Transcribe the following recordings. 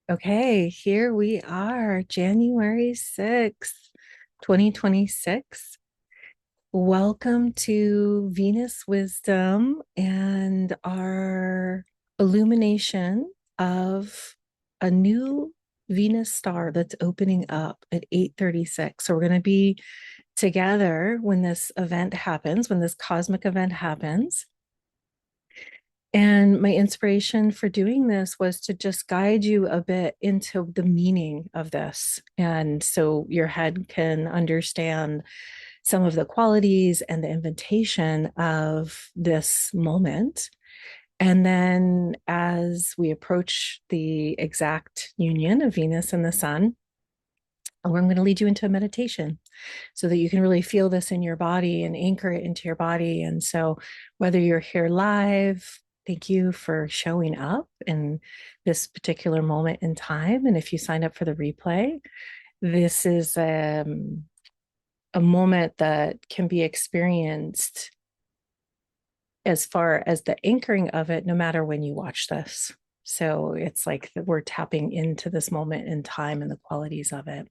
Okay, here we are, January 6th, 2026. Welcome to Venus Wisdom and our illumination of a new Venus star that's opening up at 8:36. So we're going to be together when this event happens, when this cosmic event happens. And my inspiration for doing this was to just guide you a bit into the meaning of this. And so your head can understand some of the qualities and the invitation of this moment. And then as we approach the exact union of Venus and the sun, I'm going to lead you into a meditation so that you can really feel this in your body and anchor it into your body. And so, whether you're here live, thank you for showing up in this particular moment in time. And if you signed up for the replay, this is a moment that can be experienced as far as the anchoring of it, no matter when you watch this. So, it's like we're tapping into this moment in time and the qualities of it.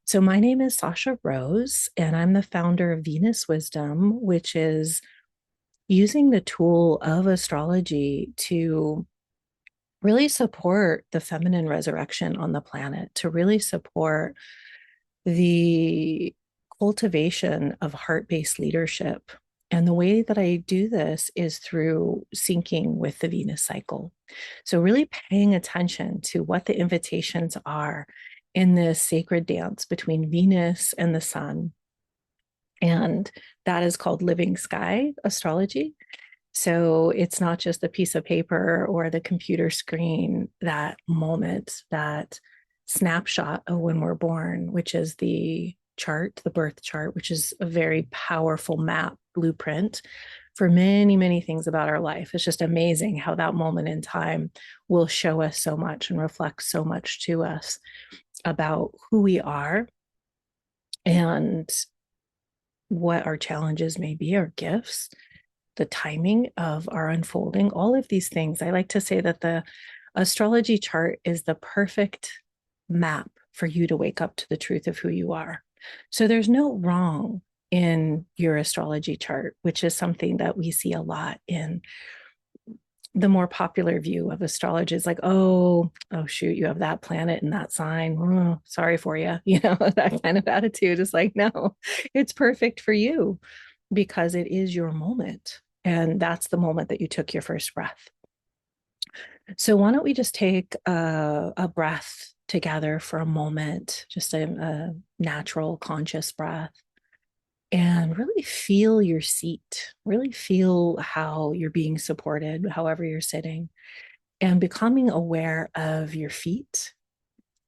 So, my name is Sasha Rose, and I'm the founder of Venus Wisdom, which is using the tool of astrology to really support the feminine resurrection on the planet, to really support the cultivation of heart based leadership. And the way that I do this is through syncing with the Venus cycle. So, really paying attention to what the invitations are in this sacred dance between Venus and the sun. And that is called living sky astrology. So it's not just the piece of paper or the computer screen, that moment, that snapshot of when we're born, which is the chart, the birth chart, which is a very powerful map blueprint for many, many things about our life. It's just amazing how that moment in time will show us so much and reflect so much to us about who we are and what our challenges may be, our gifts, the timing of our unfolding, all of these things. I like to say that the astrology chart is the perfect map for you to wake up to the truth of who you are. So there's no wrong in your astrology chart, which is something that we see a lot in the more popular view of astrology. Is like, oh shoot, you have that planet in that sign. Oh, sorry for you. That kind of attitude is like, no, it's perfect for you because it is your moment. And that's the moment that you took your first breath. So why don't we just take a breath together for a moment, just a natural, conscious breath, and really feel your seat, really feel how you're being supported, however you're sitting, and becoming aware of your feet,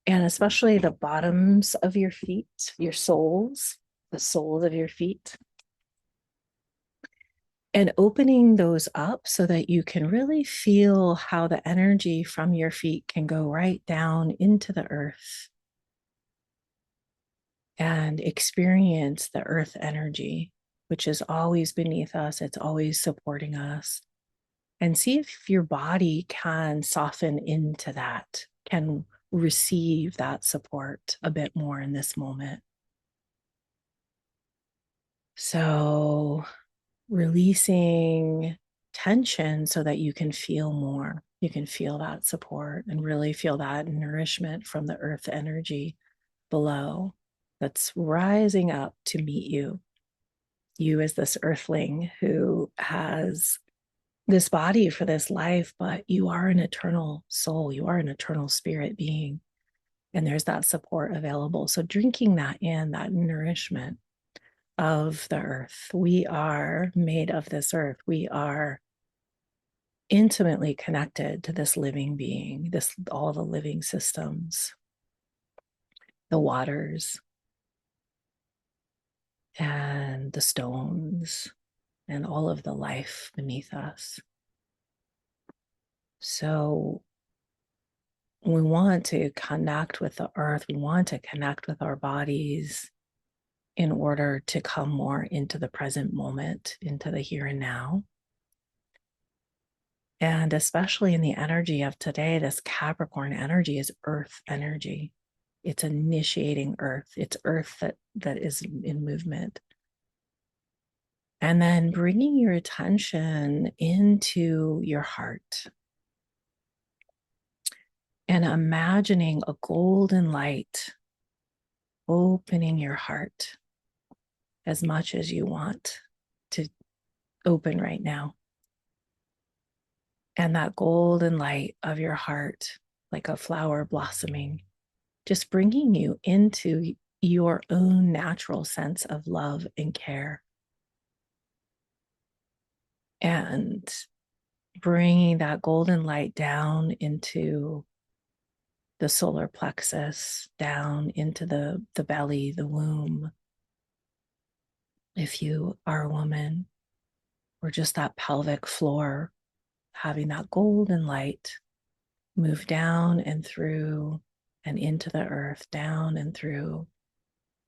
and especially the bottoms of your feet, your soles, the soles of your feet, and opening those up so that you can really feel how the energy from your feet can go right down into the earth and experience the earth energy, which is always beneath us. It's always supporting us. And see if your body can soften into that, can receive that support a bit more in this moment. So, releasing tension so that you can feel more. You can feel that support and really feel that nourishment from the earth energy below that's rising up to meet you. You, as this earthling who has this body for this life, but you are an eternal soul, you are an eternal spirit being. And there's that support available. So, drinking that in, that nourishment of the earth. We are made of this earth. We are intimately connected to this living being, this all the living systems, the waters and the stones and all of the life beneath us. So we want to connect with the earth. We want to connect with our bodies in order to come more into the present moment, into the here and now. And especially in the energy of today, this Capricorn energy is earth energy. It's initiating earth. It's earth that is in movement. And then bringing your attention into your heart and imagining a golden light opening your heart as much as you want to open right now. And that golden light of your heart, like a flower blossoming, just bringing you into your own natural sense of love and care. And bringing that golden light down into the solar plexus, down into the belly, the womb. If you are a woman, or just that pelvic floor, having that golden light move down and through and into the earth, down and through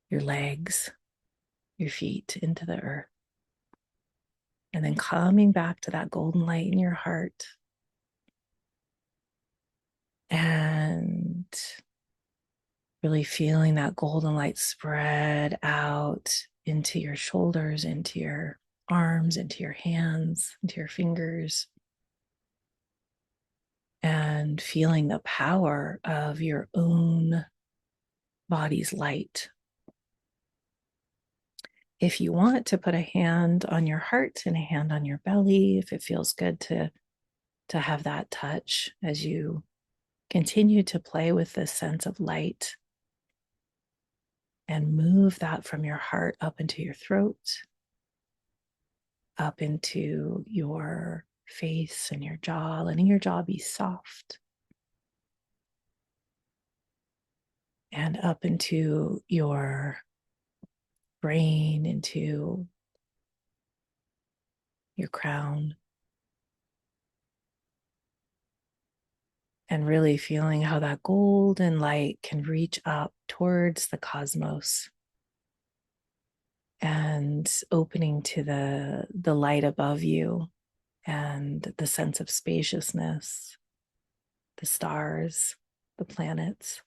your legs, your feet into the earth. And then coming back to that golden light in your heart. And really feeling that golden light spread out into your shoulders, into your arms, into your hands, into your fingers. And feeling the power of your own body's light. If you want to put a hand on your heart and a hand on your belly, if it feels good to have that touch as you continue to play with this sense of light, and move that from your heart up into your throat, up into your face and your jaw, letting your jaw be soft, and up into your brain, into your crown, and really feeling how that golden light can reach up towards the cosmos and opening to the light above you and the sense of spaciousness, the stars, the planets.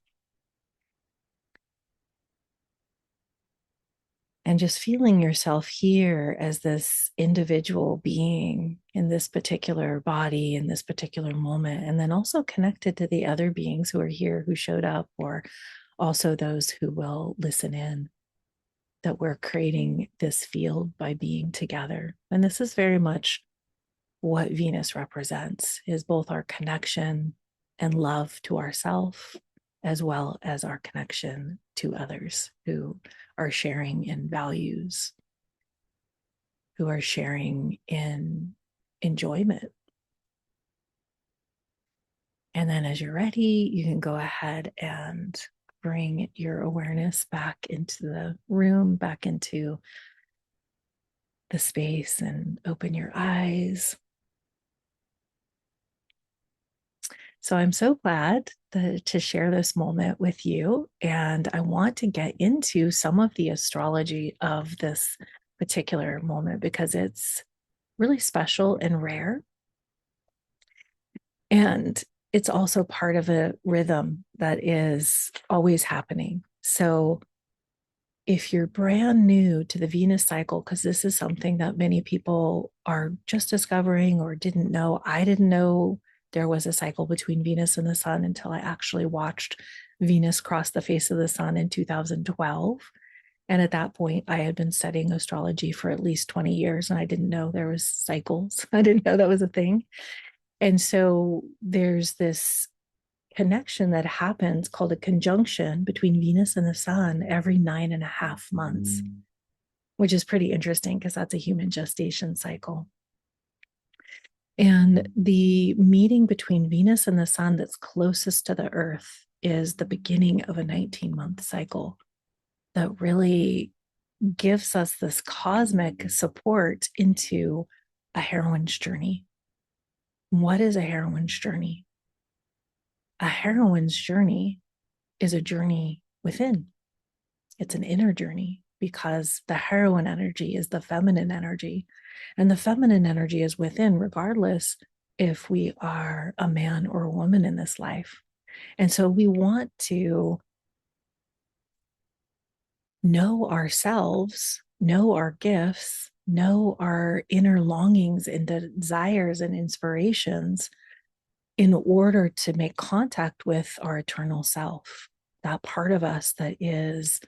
And just feeling yourself here as this individual being in this particular body, in this particular moment, and then also connected to the other beings who are here, who showed up, or also those who will listen in, that we're creating this field by being together. And this is very much what Venus represents, is both our connection and love to ourselves, as well as our connection to others who are sharing in values, who are sharing in enjoyment. And then as you're ready, you can go ahead and bring your awareness back into the room, back into the space, and open your eyes. So I'm so glad to share this moment with you. And I want to get into some of the astrology of this particular moment because it's really special and rare. And it's also part of a rhythm that is always happening. So if you're brand new to the Venus cycle, because this is something that many people are just discovering or didn't know, I didn't know there was a cycle between Venus and the sun until I actually watched Venus cross the face of the sun in 2012. And at that point, I had been studying astrology for at least 20 years, and I didn't know there was cycles. I didn't know that was a thing. And so there's this connection that happens called a conjunction between Venus and the sun every 9.5 months, which is pretty interesting because that's a human gestation cycle. And the meeting between Venus and the sun that's closest to the earth is the beginning of a 19-month cycle that really gives us this cosmic support into a heroine's journey. What is a heroine's journey? A heroine's journey is a journey within. It's an inner journey because the heroine energy is the feminine energy, and the feminine energy is within, regardless if we are a man or a woman in this life. And so we want to know ourselves, know our gifts, know our inner longings and desires and inspirations in order to make contact with our eternal self, that part of us that is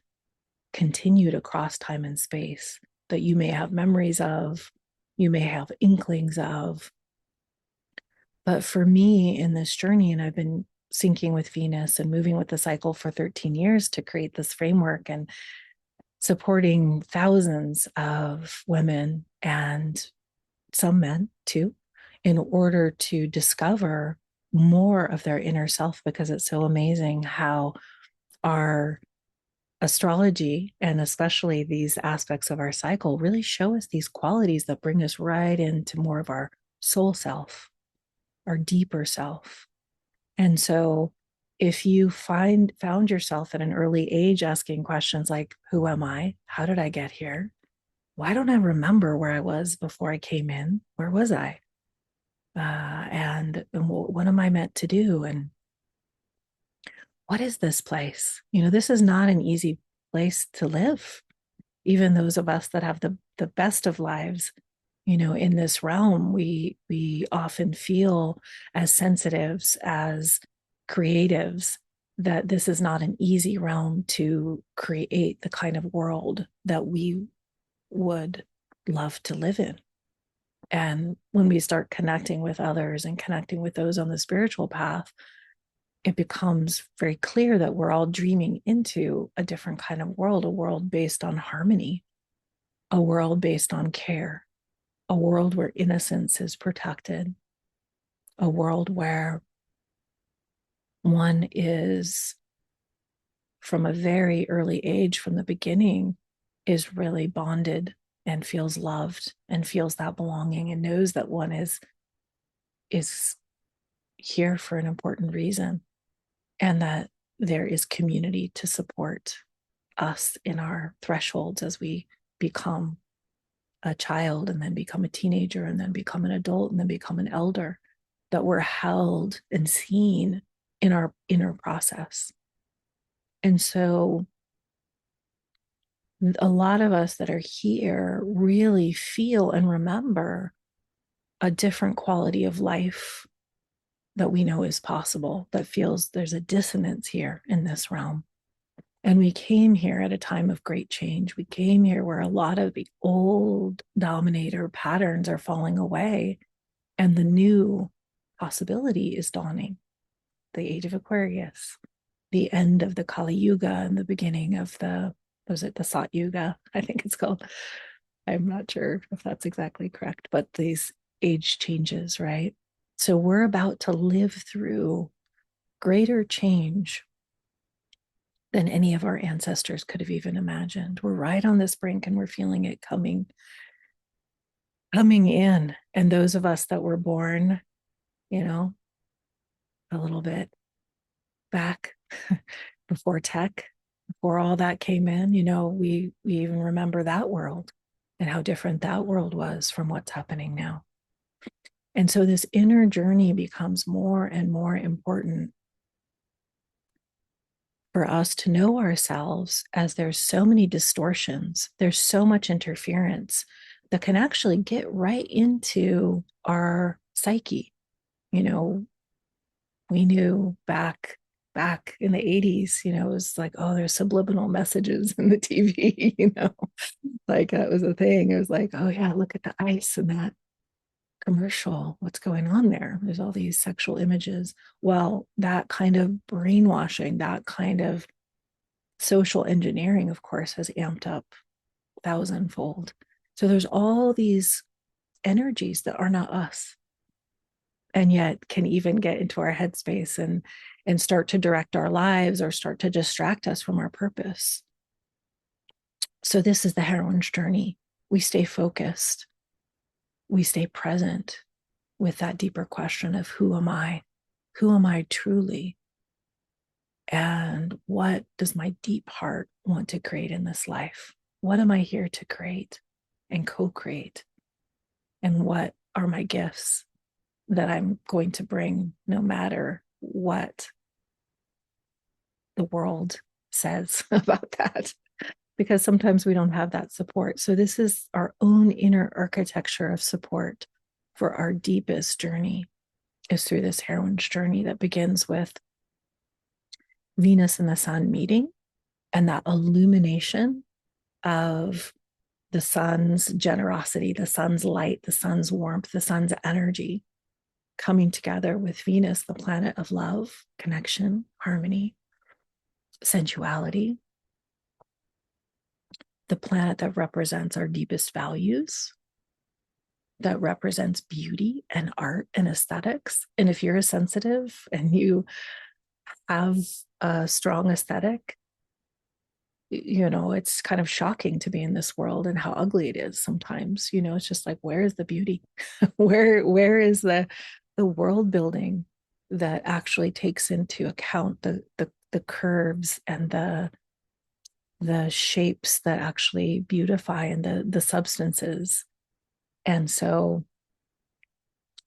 continued across time and space, that you may have memories of, you may have inklings of. But for me in this journey, and I've been syncing with Venus and moving with the cycle for 13 years to create this framework and supporting thousands of women and some men too, in order to discover more of their inner self, because it's so amazing how our astrology and especially these aspects of our cycle really show us these qualities that bring us right into more of our soul self, our deeper self. And so if you found yourself at an early age asking questions like, who am I? How did I get here? Why don't I remember where I was before I came in? Where was I? And what am I meant to do? And what is this place? This is not an easy place to live. Even those of us that have the best of lives, in this realm, we often feel as sensitives, as creatives, that this is not an easy realm to create the kind of world that we would love to live in. And when we start connecting with others and connecting with those on the spiritual path, it becomes very clear that we're all dreaming into a different kind of world, a world based on harmony, a world based on care, a world where innocence is protected, a world where one is, from a very early age, from the beginning, is really bonded and feels loved and feels that belonging and knows that one is here for an important reason, and that there is community to support us in our thresholds as we become a child and then become a teenager and then become an adult and then become an elder, that we're held and seen in our inner process. And so a lot of us that are here really feel and remember a different quality of life that we know is possible, that feels there's a dissonance here in this realm. And we came here at a time of great change. We came here where a lot of the old dominator patterns are falling away and the new possibility is dawning. The age of Aquarius, the end of the Kali Yuga and the beginning of was it the Sat Yuga? I think it's called. I'm not sure if that's exactly correct, but these age changes, right? So we're about to live through greater change than any of our ancestors could have even imagined. We're right on this brink and we're feeling it coming in. And those of us that were born, a little bit back before tech, before all that came in, we even remember that world and how different that world was from what's happening now. And so this inner journey becomes more and more important for us to know ourselves, as there's so many distortions, there's so much interference that can actually get right into our psyche. We knew back in the 80s, it was like, oh, there's subliminal messages in the TV, like that was a thing. It was like, oh yeah, look at the ice in that commercial. What's going on there? There's all these sexual images. Well, that kind of brainwashing, that kind of social engineering, of course, has amped up thousandfold. So there's all these energies that are not us, and yet can even get into our headspace and start to direct our lives or start to distract us from our purpose. So this is the heroine's journey. We stay focused. We stay present with that deeper question of who am I? Who am I truly? And what does my deep heart want to create in this life? What am I here to create and co-create? And what are my gifts? that I'm going to bring no matter what the world says about that, because sometimes we don't have that support. So this is our own inner architecture of support for our deepest journey, is through this heroine's journey that begins with Venus and the sun meeting, and that illumination of the sun's generosity, the sun's light, the sun's warmth, the sun's energy coming together with Venus, the planet of love, connection, harmony, sensuality, the planet that represents our deepest values, that represents beauty and art and aesthetics. And if you're a sensitive and you have a strong aesthetic, it's kind of shocking to be in this world and how ugly it is sometimes. It's just like, where is the beauty? where is the world building that actually takes into account the curves and the shapes that actually beautify, and the substances. And so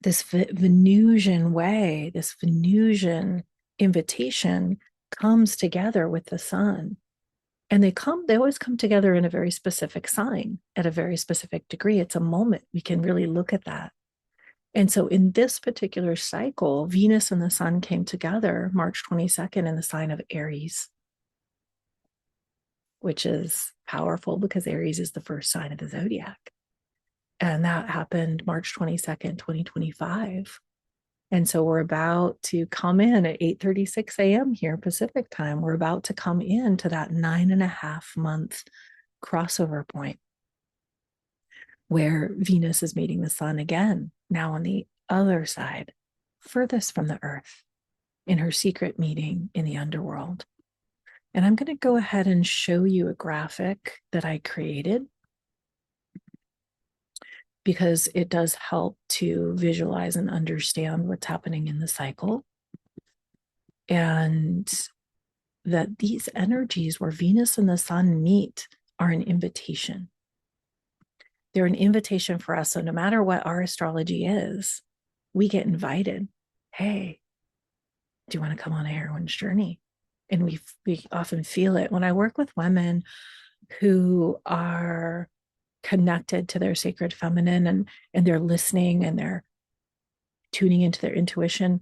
this Venusian way, this Venusian invitation comes together with the sun. And they always come together in a very specific sign at a very specific degree. It's a moment. We can really look at that. And so in this particular cycle, Venus and the sun came together March 22nd in the sign of Aries, which is powerful because Aries is the first sign of the zodiac. And that happened March 22nd, 2025. And so we're about to come in at 8:36 a.m. here Pacific time. We're about to come into that 9.5-month crossover point where Venus is meeting the sun again, now on the other side, furthest from the earth, in her secret meeting in the underworld. And I'm going to go ahead and show you a graphic that I created, because it does help to visualize and understand what's happening in the cycle. And that these energies where Venus and the sun meet are an invitation. They're an invitation for us. So no matter what our astrology is, we get invited. Hey, do you want to come on a heroine's journey? And we often feel it. When I work with women who are connected to their sacred feminine, and they're listening and they're tuning into their intuition,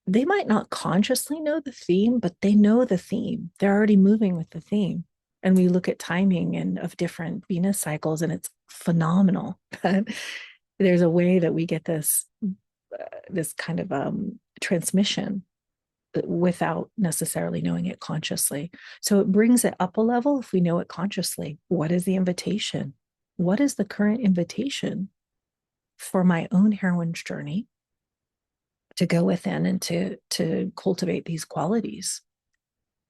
they might not consciously know the theme, but they know the theme. They're already moving with the theme. And we look at timing and of different Venus cycles, and it's phenomenal. There's a way that we get this kind of transmission without necessarily knowing it consciously. So it brings it up a level if we know it consciously. What is the invitation? What is the current invitation for my own heroine's journey to go within and to cultivate these qualities?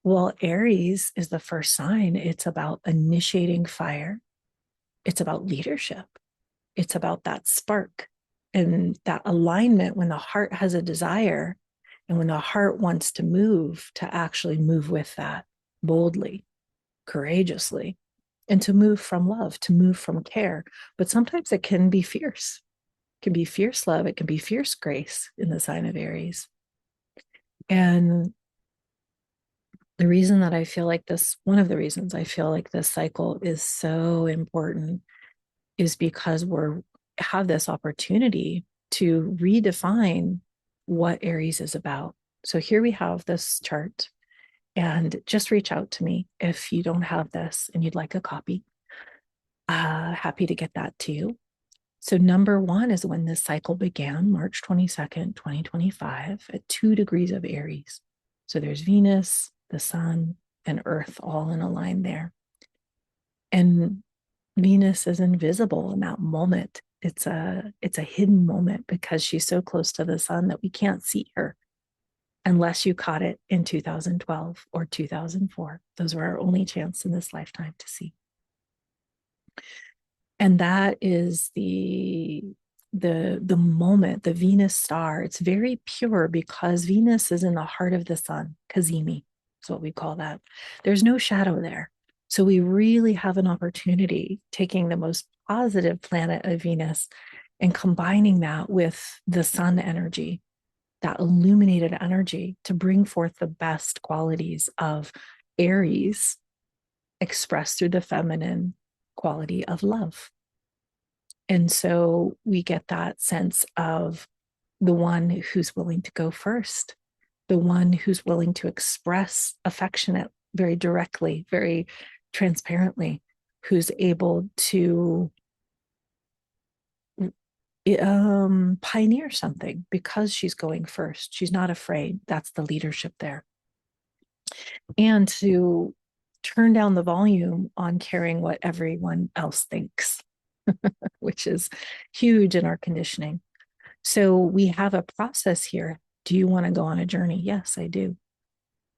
Well, Aries is the first sign. It's about initiating fire. It's about leadership. It's about that spark and that alignment when the heart has a desire, and when the heart wants to actually move with that boldly, courageously, and to move from love, to move from care. But sometimes it can be fierce. It can be fierce love. It can be fierce grace in the sign of Aries. And the reason that I feel like this, one of the reasons I feel like this cycle is so important, is because have this opportunity to redefine what Aries is about. So here we have this chart, and just reach out to me if you don't have this and you'd like a copy. Happy to get that to you. So number 1 is when this cycle began, March 22nd, 2025, at 2 degrees of Aries. So there's Venus, the sun, and Earth all in a line there. And Venus is invisible in that moment. It's a hidden moment because she's so close to the sun that we can't see her unless you caught it in 2012 or 2004. Those were our only chance in this lifetime to see. And that is the moment, the Venus star. It's very pure because Venus is in the heart of the sun, Cazimi is what we call that. There's no shadow there. So we really have an opportunity, taking the most positive planet of Venus and combining that with the sun energy, that illuminated energy to bring forth the best qualities of Aries expressed through the feminine quality of love. And so we get that sense of the one who's willing to go first, the one who's willing to express affectionate very directly, very transparently, who's able to pioneer something because she's going first. She's not afraid. That's the leadership there. And to turn down the volume on caring what everyone else thinks, which is huge in our conditioning. So we have a process here. Do you want to go on a journey? Yes, I do.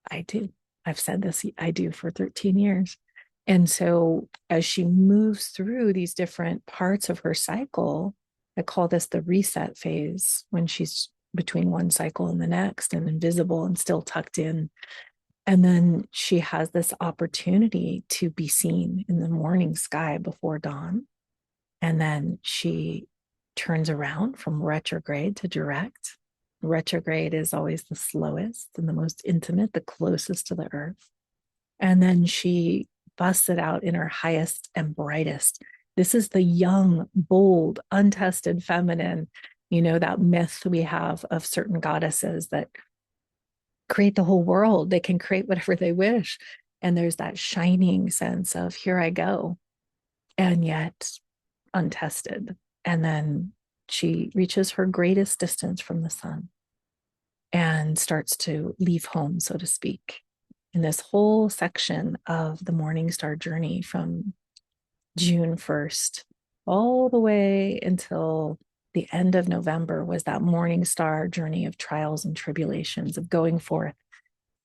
I do. I've said this, I do, for 13 years. And so as she moves through these different parts of her cycle, I call this the reset phase, when she's between one cycle and the next and invisible and still tucked in. And then she has this opportunity to be seen in the morning sky before dawn. And then she turns around from retrograde to direct. Retrograde is always the slowest and the most intimate, the closest to the earth. And then she busts it out in her highest and brightest. This is the young, bold, untested feminine, that myth we have of certain goddesses that create the whole world. They can create whatever they wish. And there's that shining sense of, here I go. And yet untested. And then she reaches her greatest distance from the sun and starts to leave home, so to speak. In this whole section of the Morning Star journey from June 1st all the way until the end of November was that Morning Star journey of trials and tribulations, of going forth,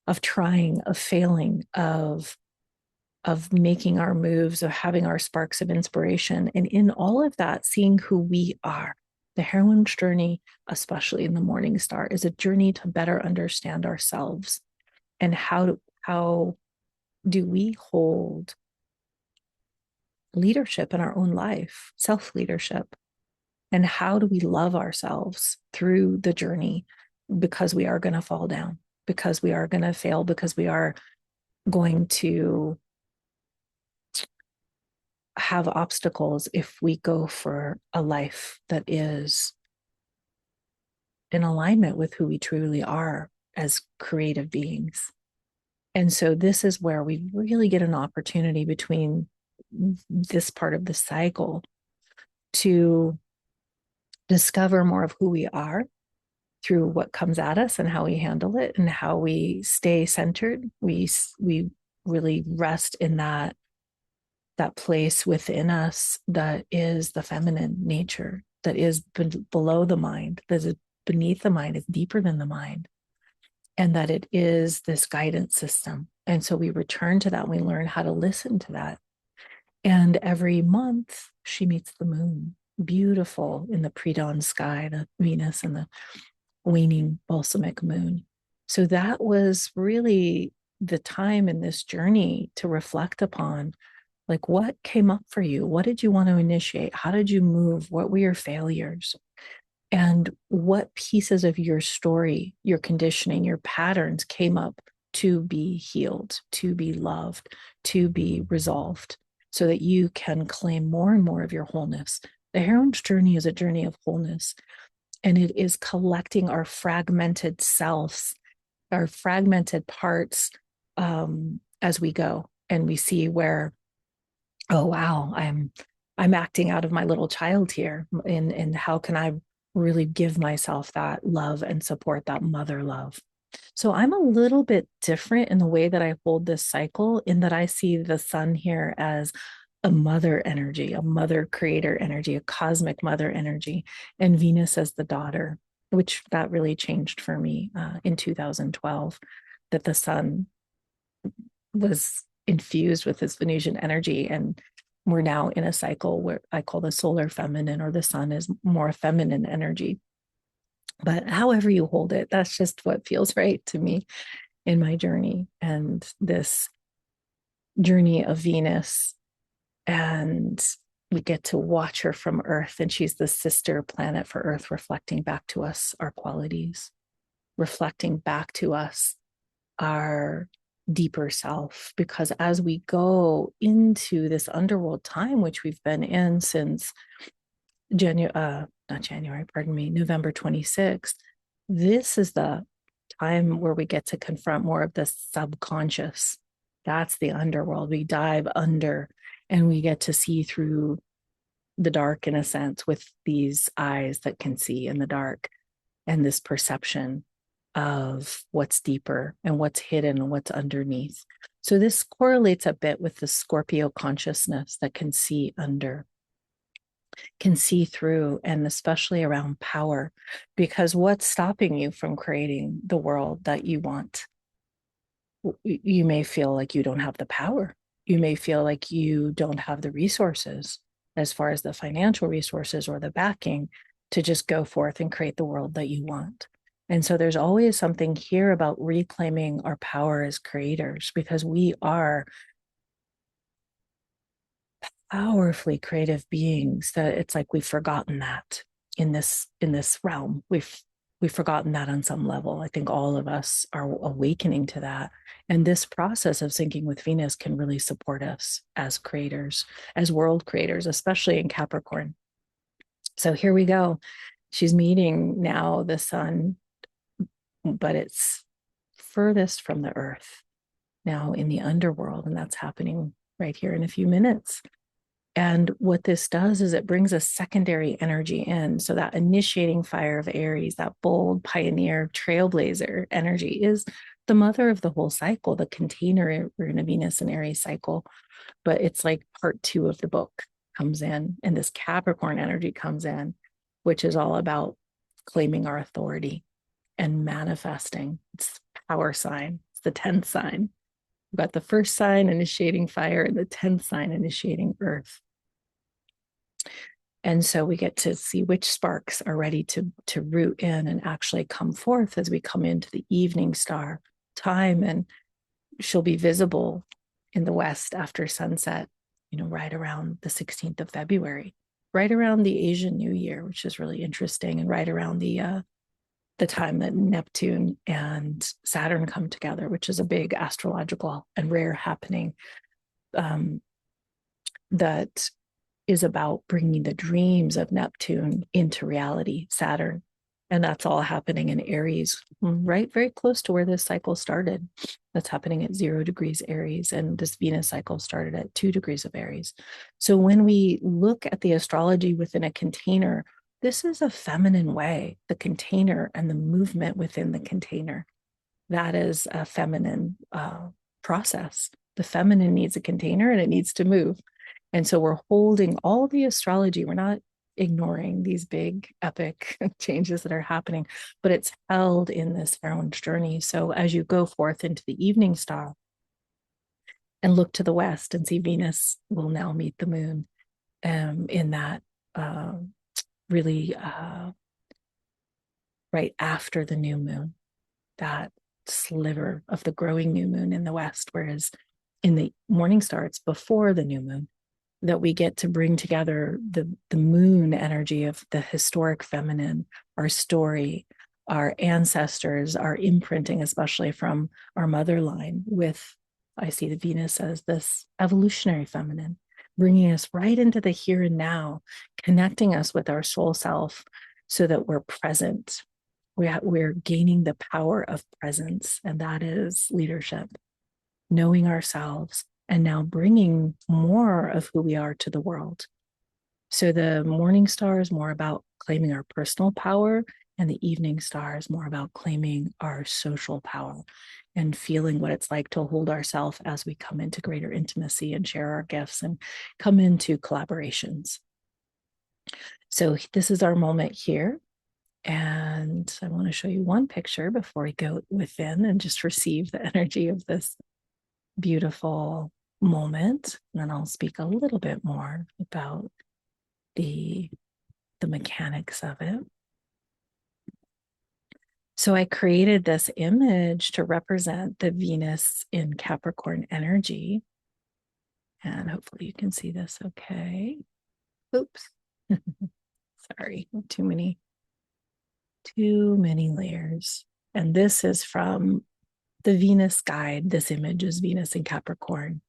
of trying, of failing, of making our moves, of having our sparks of inspiration. And in all of that, seeing who we are. The heroine's journey, especially in the Morning Star, is a journey to better understand ourselves and how do we hold leadership in our own life, self-leadership, and how do we love ourselves through the journey, because we are going to fall down, because we are going to fail, because we are going to have obstacles if we go for a life that is in alignment with who we truly are as creative beings. And so this is where we really get an opportunity between this part of the cycle to discover more of who we are through what comes at us and how we handle it and how we stay centered. We really rest in that place within us that is the feminine nature, that is below the mind, that is beneath the mind, is deeper than the mind, and that it is this guidance system. And so we return to that and we learn how to listen to that. And every month she meets the moon, beautiful in the pre-dawn sky, the Venus and the waning balsamic moon. So that was really the time in this journey to reflect upon, like, what came up for you? What did you want to initiate? How did you move? What were your failures? And what pieces of your story, your conditioning, your patterns came up to be healed, to be loved, to be resolved, so that you can claim more and more of your wholeness. The heroine's journey is a journey of wholeness, and it is collecting our fragmented selves, our fragmented parts, as we go. And we see where, oh wow, I'm acting out of my little child here, and how can I really give myself that love and support, that mother love. So I'm a little bit different in the way that I hold this cycle, in that I see the sun here as a mother energy, a mother creator energy, a cosmic mother energy, and Venus as the daughter, which that really changed for me in 2012, that the sun was infused with this Venusian energy. And we're now in a cycle where I call the solar feminine, or the sun is more feminine energy. But however you hold it, that's just what feels right to me in my journey. And this journey of Venus and we get to watch her from Earth, and she's the sister planet for Earth, reflecting back to us our qualities, reflecting back to us our deeper self. Because as we go into this underworld time, which we've been in since November 26th, this is the time where we get to confront more of the subconscious. That's the underworld. We dive under and we get to see through the dark, in a sense, with these eyes that can see in the dark, and this perception of what's deeper and what's hidden and what's underneath. So this correlates a bit with the Scorpio consciousness that can see under, can see through, and especially around power, because what's stopping you from creating the world that you want? You may feel like you don't have the power. You may feel like you don't have the resources, as far as the financial resources or the backing, to just go forth and create the world that you want. And so there's always something here about reclaiming our power as creators, because we are powerfully creative beings, that it's like we've forgotten that in this realm. We've forgotten that on some level. I think all of us are awakening to that. And this process of syncing with Venus can really support us as creators, as world creators, especially in Capricorn. So here we go. She's meeting now the sun, but it's furthest from the earth now in the underworld. And that's happening right here in a few minutes. And what this does is it brings a secondary energy in. So that initiating fire of Aries, that bold pioneer trailblazer energy, is the mother of the whole cycle, the container. We're in a Venus and Aries cycle, but it's like part 2 of the book comes in, and this Capricorn energy comes in, which is all about claiming our authority and manifesting. It's power sign. It's the 10th sign. We've got the first sign initiating fire and the 10th sign initiating earth. And so we get to see which sparks are ready to root in and actually come forth as we come into the evening star time. And she'll be visible in the west after sunset, right around the 16th of February, right around the Asian New Year, which is really interesting, and right around the time that Neptune and Saturn come together, which is a big astrological and rare happening that is about bringing the dreams of Neptune into reality, Saturn. And that's all happening in Aries, right very close to where this cycle started. That's happening at 0 degrees Aries. And this Venus cycle started at 2 degrees of Aries. So when we look at the astrology within a container, this is a feminine way, the container and the movement within the container. That is a feminine process. The feminine needs a container and it needs to move. And so we're holding all the astrology. We're not ignoring these big epic changes that are happening, but it's held in this heroine's journey. So as you go forth into the evening star and look to the west and see Venus will now meet the moon in that really right after the new moon, that sliver of the growing new moon in the west, whereas in the morning star, it's before the new moon, that we get to bring together the moon energy of the historic feminine, our story, our ancestors, our imprinting, especially from our mother line, with, I see the Venus as this evolutionary feminine, bringing us right into the here and now, connecting us with our soul self so that we're present. We're gaining the power of presence, and that is leadership, knowing ourselves, and now bringing more of who we are to the world. So the morning star is more about claiming our personal power, and the evening star is more about claiming our social power and feeling what it's like to hold ourselves as we come into greater intimacy and share our gifts and come into collaborations. So this is our moment here. And I want to show you one picture before we go within and just receive the energy of this beautiful moment. And then I'll speak a little bit more about the mechanics of it. So I created this image to represent the Venus in Capricorn energy. And hopefully you can see this okay. Oops. Sorry, too many layers. And this is from the Venus guide. This image is Venus in Capricorn,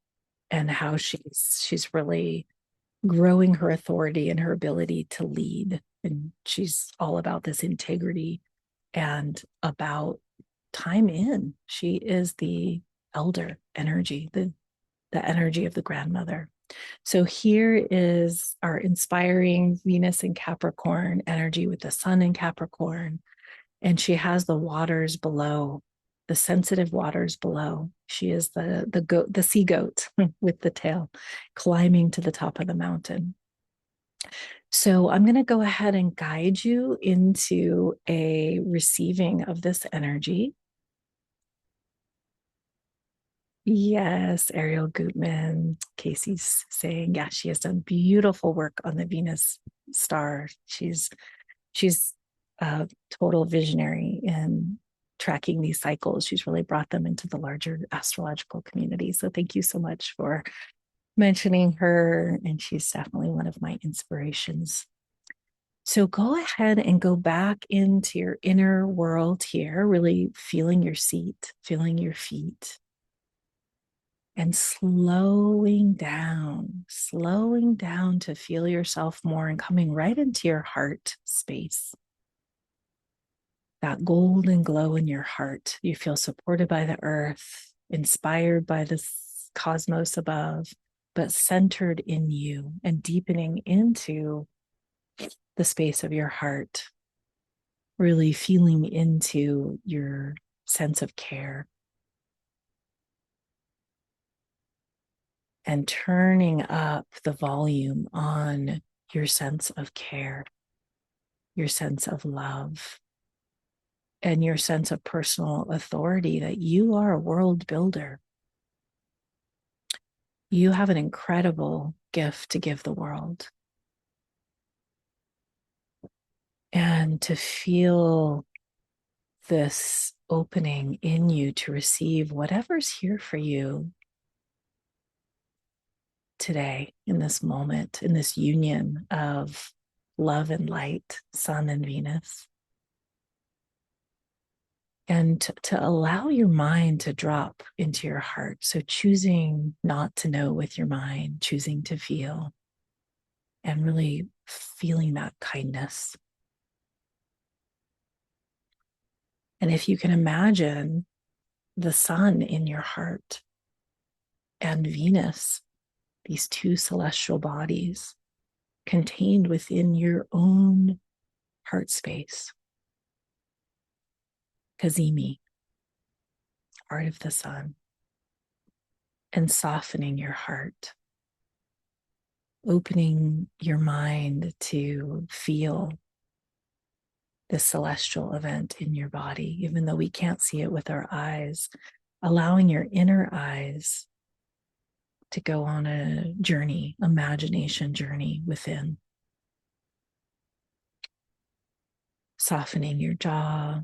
and how she's really growing her authority and her ability to lead. And she's all about this integrity and about time in. She is the elder energy, the energy of the grandmother. So here is our inspiring Venus in Capricorn energy with the sun in Capricorn. And she has the waters below, the sensitive waters below. She is the goat, the sea goat with the tail, climbing to the top of the mountain. So I'm going to go ahead and guide you into a receiving of this energy. Yes, Ariel Gutman, Casey's saying, yeah, she has done beautiful work on the Venus star. She's a total visionary in tracking these cycles. She's really brought them into the larger astrological community. So thank you so much for mentioning her. And she's definitely one of my inspirations. So go ahead and go back into your inner world here, really feeling your seat, feeling your feet, and slowing down to feel yourself more and coming right into your heart space. That golden glow in your heart. You feel supported by the earth, inspired by the cosmos above, but centered in you and deepening into the space of your heart, really feeling into your sense of care and turning up the volume on your sense of care, your sense of love, and your sense of personal authority that you are a world builder. You have an incredible gift to give the world. And to feel this opening in you to receive whatever's here for you today, in this moment, in this union of love and light, sun and Venus. And to allow your mind to drop into your heart. So choosing not to know with your mind, choosing to feel, and really feeling that kindness. And if you can imagine the sun in your heart and Venus, these two celestial bodies contained within your own heart space. Kazemi, part of the sun, and softening your heart, opening your mind to feel this celestial event in your body, even though we can't see it with our eyes, allowing your inner eyes to go on a journey, imagination journey within. Softening your jaw,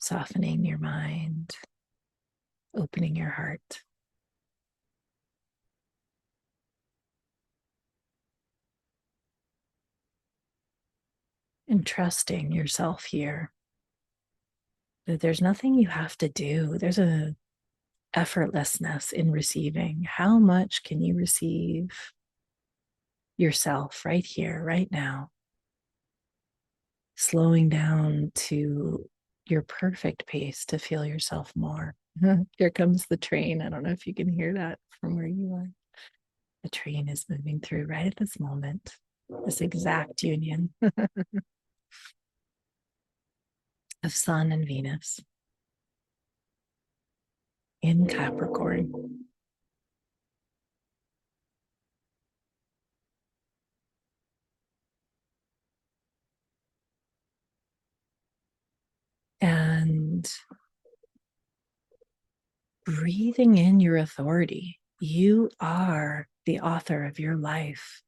softening your mind, opening your heart. And trusting yourself here that there's nothing you have to do. There's a effortlessness in receiving. How much can you receive yourself right here, right now? Slowing down to your perfect pace to feel yourself more. Here comes the train. I don't know if you can hear that from where you are. The train is moving through right at this moment, this exact union of Sun and Venus in Capricorn. And breathing in your authority. You are the author of your life.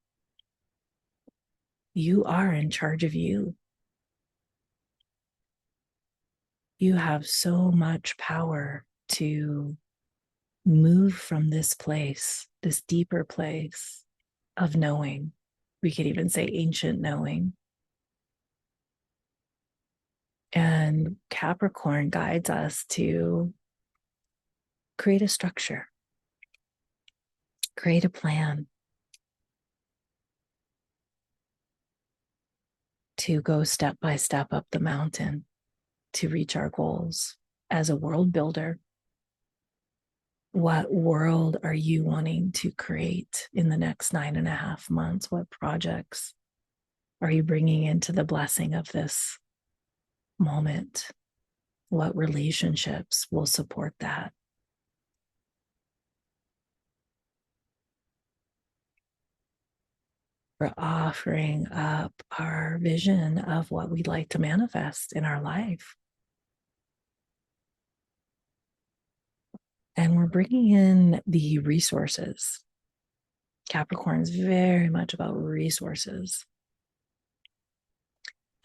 You are in charge of you. You have so much power to move from this place, this deeper place, of knowing. We could even say ancient knowing. And Capricorn guides us to create a structure, create a plan, to go step by step up the mountain to reach our goals as a world builder. What world are you wanting to create in the next 9.5 months? What projects are you bringing into the blessing of this moment? What relationships will support that? We're offering up our vision of what we'd like to manifest in our life. And we're bringing in the resources. Capricorn is very much about resources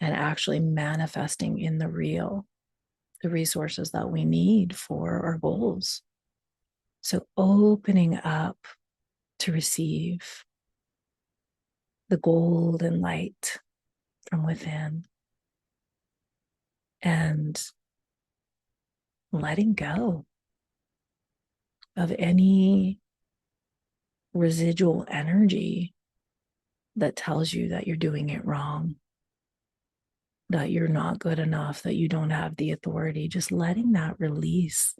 and actually manifesting in the real the resources that we need for our goals. So opening up to receive the golden light from within and letting go of any residual energy that tells you that you're doing it wrong, that you're not good enough, that you don't have the authority. Just letting that release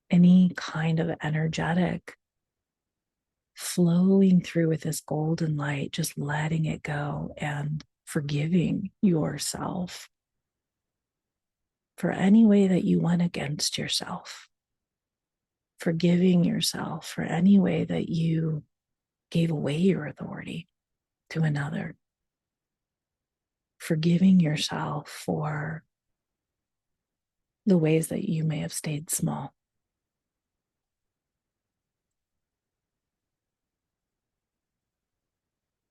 any kind of energetic flowing through with this golden light, just letting it go and forgiving yourself for any way that you went against yourself, forgiving yourself for any way that you gave away your authority to another, forgiving yourself for the ways that you may have stayed small.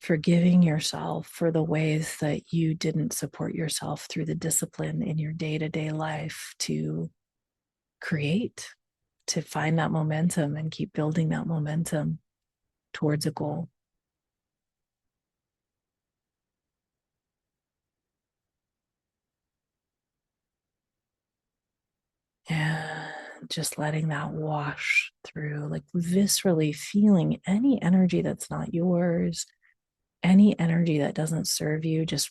Forgiving yourself for the ways that you didn't support yourself through the discipline in your day-to-day life to create, to find that momentum and keep building that momentum towards a goal. And just letting that wash through, like viscerally feeling any energy that's not yours, any energy that doesn't serve you, just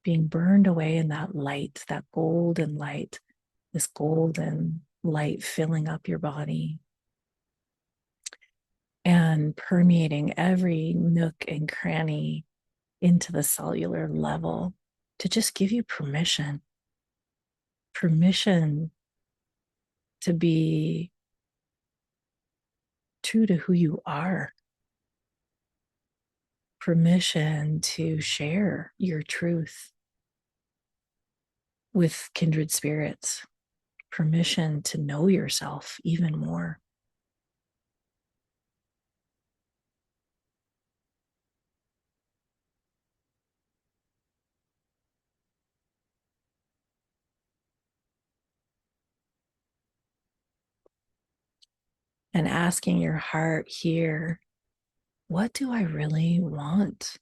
being burned away in that light, that golden light, this golden light filling up your body and permeating every nook and cranny into the cellular level to just give you permission to be true to who you are, permission to share your truth with kindred spirits, permission to know yourself even more. And asking your heart here, what do I really want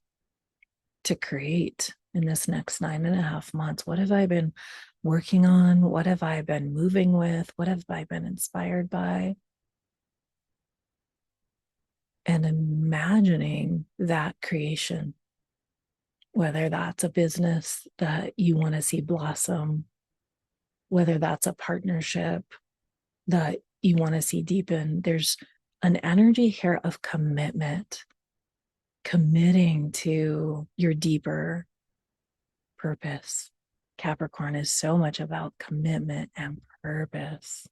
to create in this next 9.5 months? What have I been working on? What have I been moving with? What have I been inspired by? And imagining that creation, whether that's a business that you want to see blossom, whether that's a partnership that you want to see deepen. There's an energy here of commitment, committing to your deeper purpose. Capricorn is so much about commitment and purpose.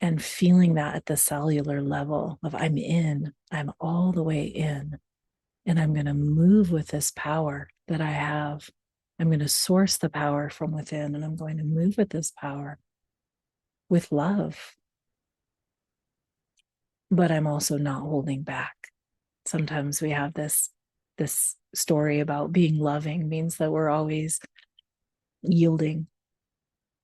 And feeling that at the cellular level of I'm all the way in, and I'm going to move with this power that I have. I'm going to source the power from within, and I'm going to move with this power with love. But I'm also not holding back. Sometimes we have this story about being loving means that we're always yielding.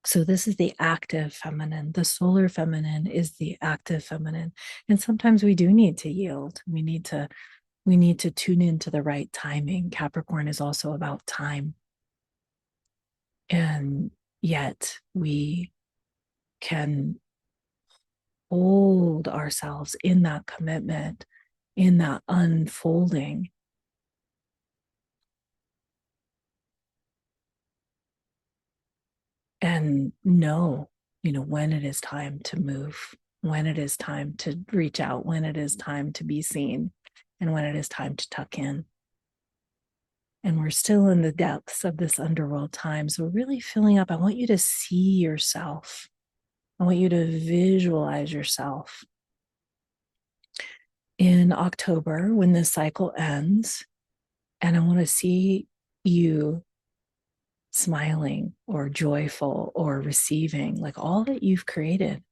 So this is the active feminine. The solar feminine is the active feminine. And sometimes we do need to yield. We need to tune into the right timing. Capricorn is also about time. And yet we can hold ourselves in that commitment, in that unfolding. And know, when it is time to move, when it is time to reach out, when it is time to be seen, and when it is time to tuck in. And we're still in the depths of this underworld time. So, really filling up, I want you to see yourself. I want you to visualize yourself in October when this cycle ends. And I want to see you smiling or joyful or receiving, like all that you've created,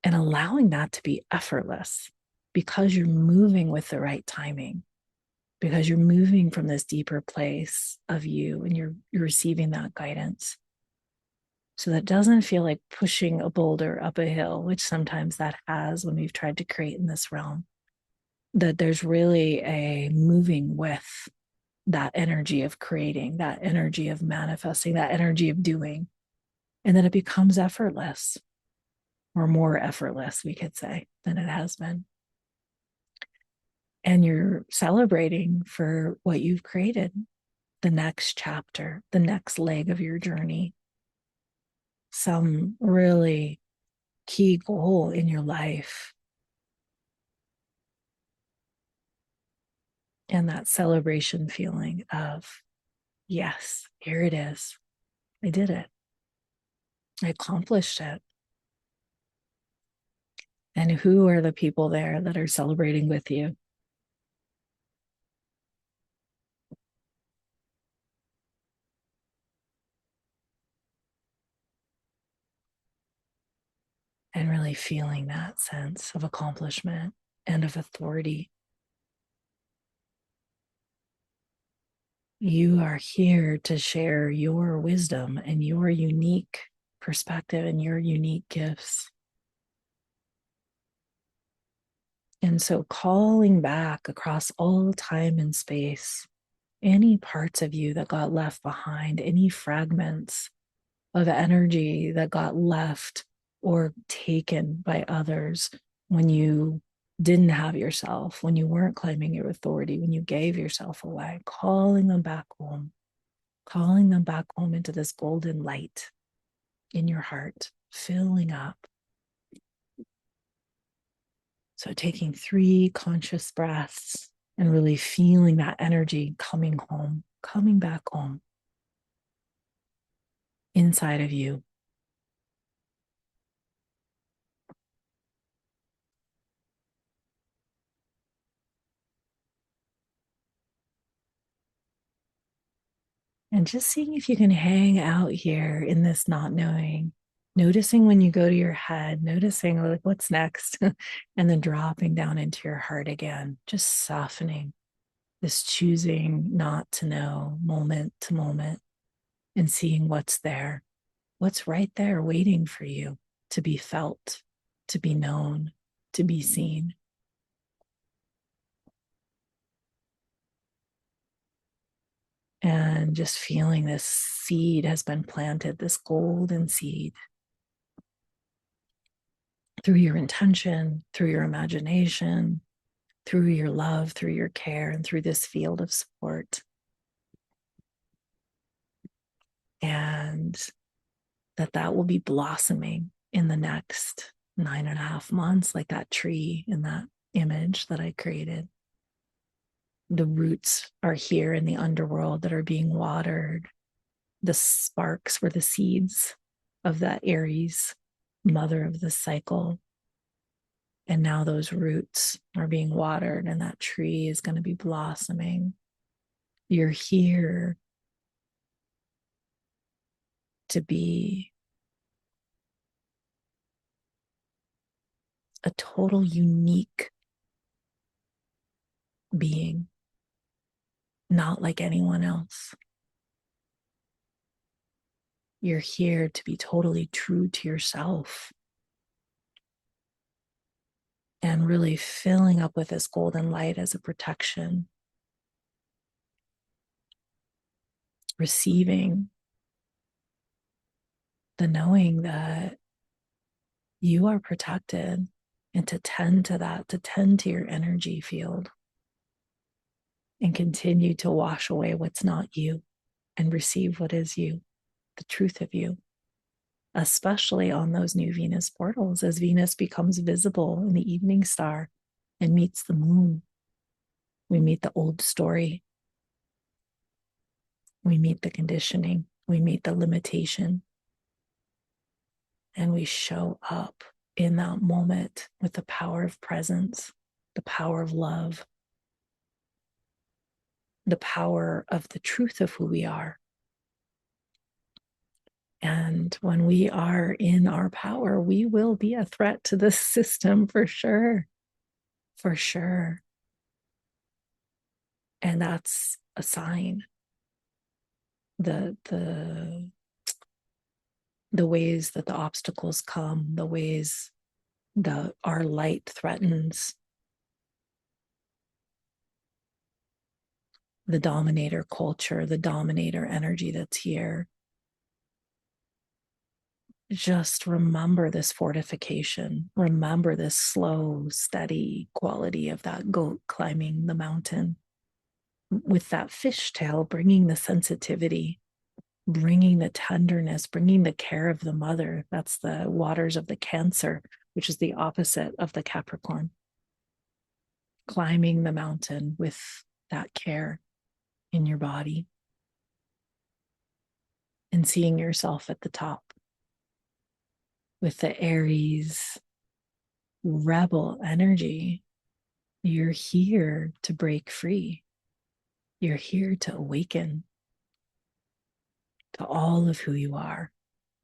and allowing that to be effortless because you're moving with the right timing, because you're moving from this deeper place of you and you're receiving that guidance. So that doesn't feel like pushing a boulder up a hill, which sometimes that has when we've tried to create in this realm. That there's really a moving with that energy of creating, that energy of manifesting, that energy of doing, and then it becomes effortless, or more effortless, we could say, than it has been. And you're celebrating for what you've created, the next chapter, the next leg of your journey, some really key goal in your life. And that celebration feeling of, yes, here it is. I did it. I accomplished it. And who are the people there that are celebrating with you? And really feeling that sense of accomplishment and of authority. You are here to share your wisdom and your unique perspective and your unique gifts. And so, calling back across all time and space, any parts of you that got left behind, any fragments of energy that got left or taken by others when you didn't have yourself, when you weren't claiming your authority, when you gave yourself away, calling them back home into this golden light in your heart, filling up. So, taking 3 conscious breaths and really feeling that energy coming home, coming back home inside of you. And just seeing if you can hang out here in this not knowing, noticing when you go to your head, noticing like what's next, and then dropping down into your heart again, just softening this choosing not to know moment to moment and seeing what's there, what's right there waiting for you to be felt, to be known, to be seen. And just feeling this seed has been planted, this golden seed, through your intention, through your imagination, through your love, through your care, and through this field of support. And that will be blossoming in the next 9.5 months, like that tree in that image that I created. The roots are here in the underworld that are being watered. The sparks were the seeds of that Aries, mother of the cycle. And now those roots are being watered, and that tree is going to be blossoming. You're here to be a total unique being, not like anyone else. You're here to be totally true to yourself and really filling up with this golden light as a protection, receiving the knowing that you are protected, and to tend to that, to tend to your energy field and continue to wash away what's not you and receive what is you, the truth of you, especially on those new Venus portals as Venus becomes visible in the evening star and meets the moon. We meet the old story. We meet the conditioning. We meet the limitation. And we show up in that moment with the power of presence, the power of love, the power of the truth of who we are. And when we are in our power, we will be a threat to the system for sure. For sure. And that's a sign. The ways that the obstacles come, the ways that our light threatens, the dominator culture, the dominator energy that's here. Just remember this fortification. Remember this slow, steady quality of that goat climbing the mountain with that fishtail, bringing the sensitivity, bringing the tenderness, bringing the care of the mother. That's the waters of the Cancer, which is the opposite of the Capricorn. Climbing the mountain with that care in your body and seeing yourself at the top with the Aries rebel energy. You're here to break free. You're here to awaken to all of who you are,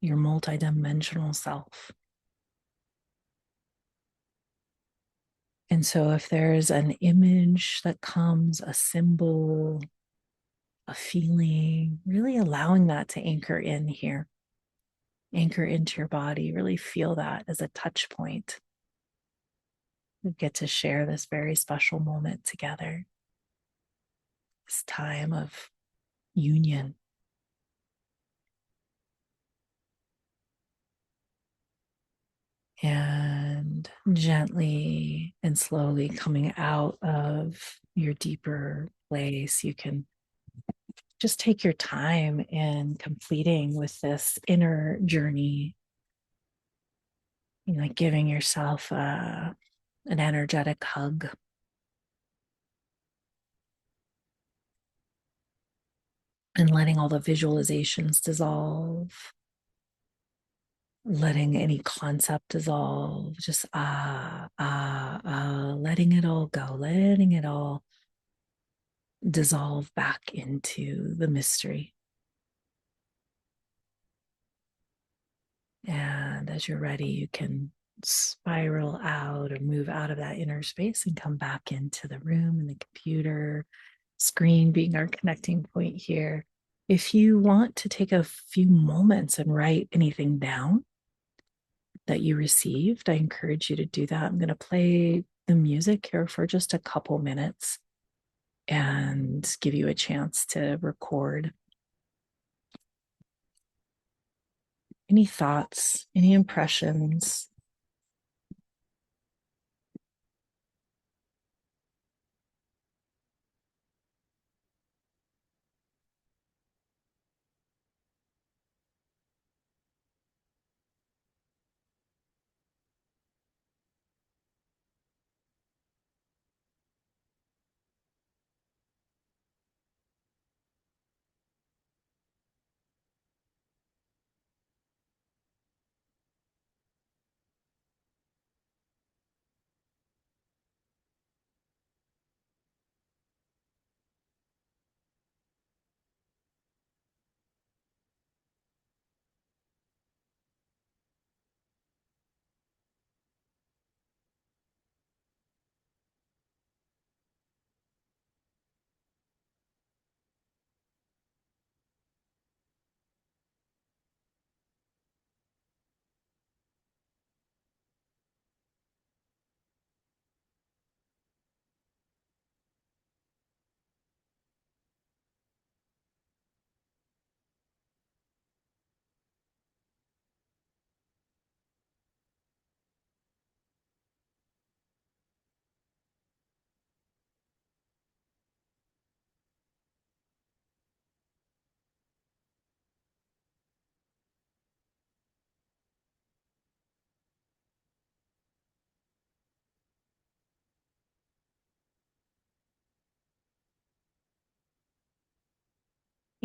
your multidimensional self. And so if there's an image that comes, a symbol, a feeling, really allowing that to anchor in here, anchor into your body, really feel that as a touch point. We get to share this very special moment together, this time of union. And gently and slowly coming out of your deeper place, you can just take your time in completing with this inner journey, like giving yourself an energetic hug. And letting all the visualizations dissolve, letting any concept dissolve, just letting it all go, letting it all dissolve back into the mystery. And as you're ready, you can spiral out or move out of that inner space and come back into the room and the computer screen being our connecting point here. If you want to take a few moments and write anything down that you received, I encourage you to do that. I'm going to play the music here for just a couple minutes and give you a chance to record any thoughts, any impressions.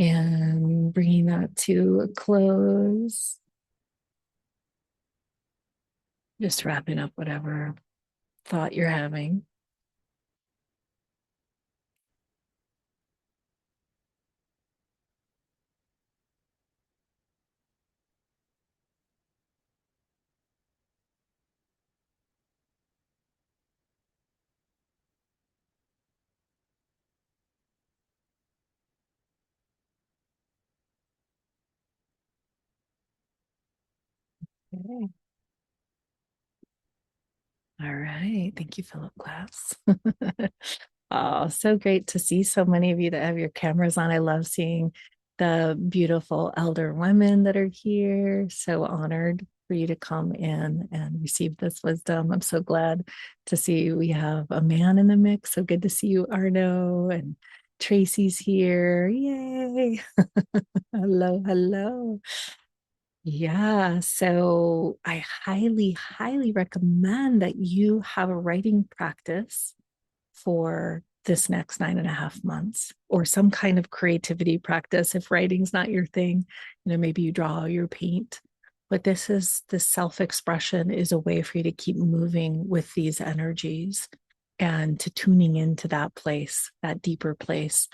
And bringing that to a close, just wrapping up whatever thought you're having. Okay. All right. Thank you, Philip Glass. Oh, so great to see so many of you that have your cameras on. I love seeing the beautiful elder women that are here. So honored for you to come in and receive this wisdom. I'm so glad to see we have a man in the mix. So good to see you, Arno, and Tracy's here. Yay. Hello, hello. Yeah, so I highly, highly recommend that you have a writing practice for this next 9.5 months, or some kind of creativity practice. If writing's not your thing, maybe you draw, your paint. But this self-expression is a way for you to keep moving with these energies and to tuning into that place, that deeper place.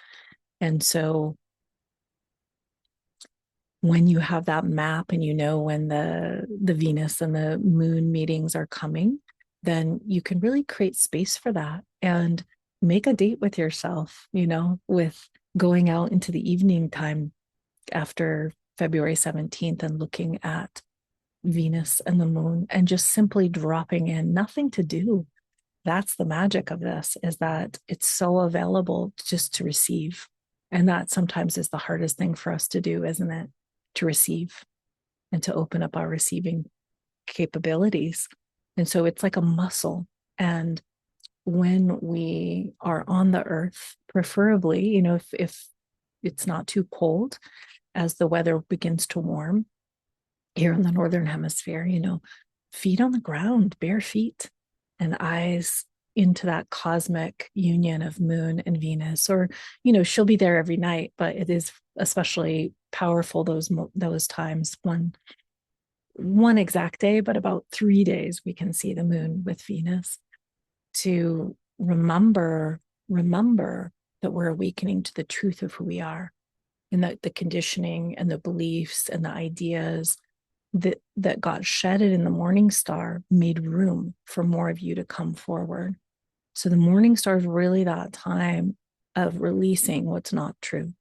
And so when you have that map and when the Venus and the moon meetings are coming, then you can really create space for that and make a date with yourself, with going out into the evening time after February 17th and looking at Venus and the moon and just simply dropping in, nothing to do. That's the magic of this, is that it's so available just to receive. And that sometimes is the hardest thing for us to do, isn't it? To receive and to open up our receiving capabilities. And so it's like a muscle. And when we are on the earth, preferably, if it's not too cold, as the weather begins to warm here in the Northern Hemisphere, feet on the ground, bare feet, and eyes into that cosmic union of moon and Venus. Or, she'll be there every night, but it is especially powerful those times. One exact day, but about 3 days we can see the moon with Venus, to remember that we're awakening to the truth of who we are, and that the conditioning and the beliefs and the ideas that got shedded in the morning star made room for more of you to come forward. So the morning star is really that time of releasing what's not true,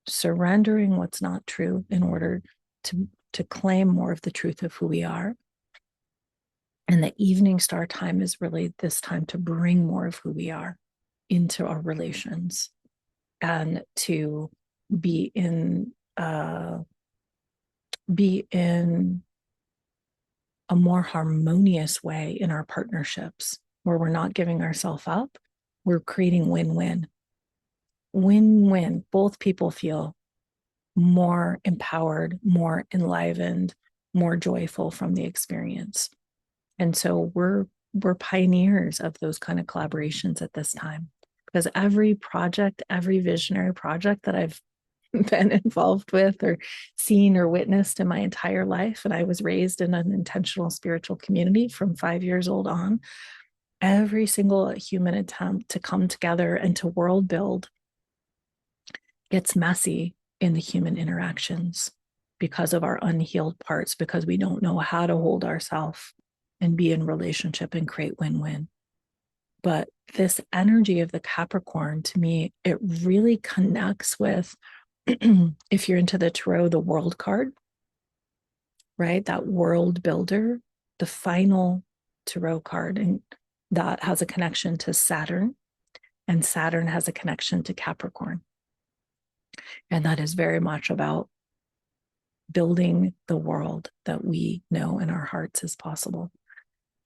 surrendering what's not true in order to claim more of the truth of who we are. And the evening star time is really this time to bring more of who we are into our relations, and to be in a more harmonious way in our partnerships, where we're not giving ourselves up. We're creating win-win. Win-win. Both people feel more empowered, more enlivened, more joyful from the experience. And so we're pioneers of those kind of collaborations at this time, because every project, every visionary project that I've been involved with or seen or witnessed in my entire life, and I was raised in an intentional spiritual community from 5 years old on, every single human attempt to come together and to world build gets messy in the human interactions because of our unhealed parts, because we don't know how to hold ourselves and be in relationship and create win-win. But this energy of the Capricorn, to me, it really connects with, if you're into the tarot, the world card, right? That world builder, the final tarot card, and that has a connection to Saturn, and Saturn has a connection to Capricorn. And that is very much about building the world that we know in our hearts is possible.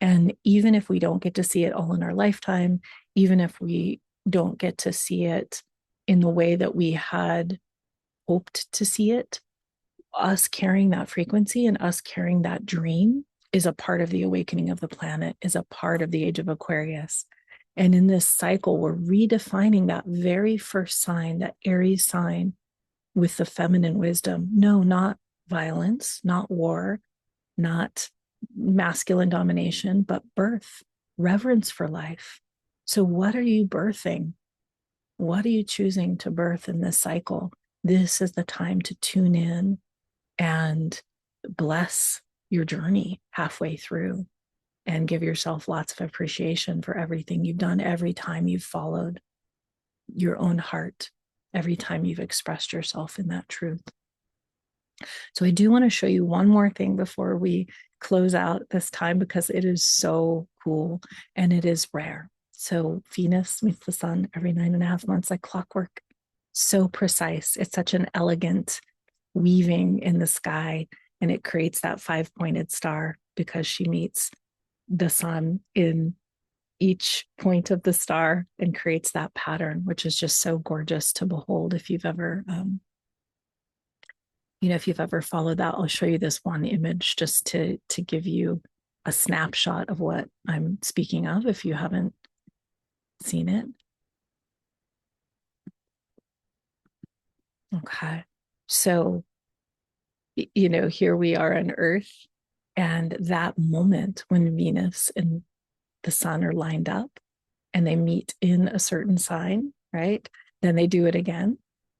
And even if we don't get to see it all in our lifetime, even if we don't get to see it in the way that we had hoped to see it, us carrying that frequency and us carrying that dream is a part of the awakening of the planet, is a part of the age of Aquarius. And in this cycle, we're redefining that very first sign, that Aries sign, with the feminine wisdom. No, not violence, not war, not masculine domination, but birth, reverence for life. So, what are you birthing? What are you choosing to birth in this cycle? This is the time to tune in and bless your journey halfway through and give yourself lots of appreciation for everything you've done, every time you've followed your own heart, every time you've expressed yourself in that truth. So I do want to show you one more thing before we close out this time, because it is so cool and it is rare. So Venus meets the sun every 9.5 months, like clockwork. So precise. It's such an elegant weaving in the sky, and it creates that 5-pointed star because she meets the sun in each point of the star and creates that pattern, which is just so gorgeous to behold. If you've ever if you've ever followed that, I'll show you this one image just to give you a snapshot of what I'm speaking of if you haven't seen it. Okay. So, here we are on Earth, and that moment when Venus and the sun are lined up and they meet in a certain sign, right? Then they do it again.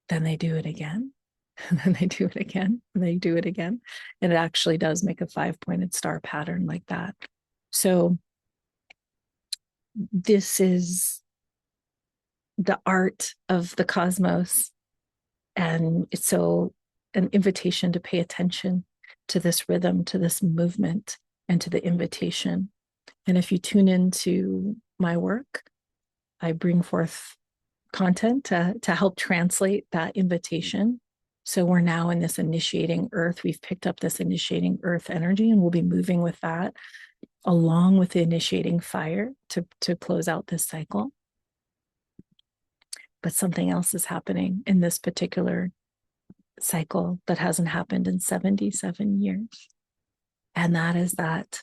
Then they do it again. And then they do it again. And they do it again. And it actually does make a 5-pointed star pattern like that. So this is the art of the cosmos. And it's so an invitation to pay attention to this rhythm, to this movement, and to the invitation. And if you tune into my work, I bring forth content to help translate that invitation. So we're now in this initiating earth. We've picked up this initiating earth energy, and we'll be moving with that along with the initiating fire to close out this cycle. But something else is happening in this particular cycle that hasn't happened in 77 years. And that is that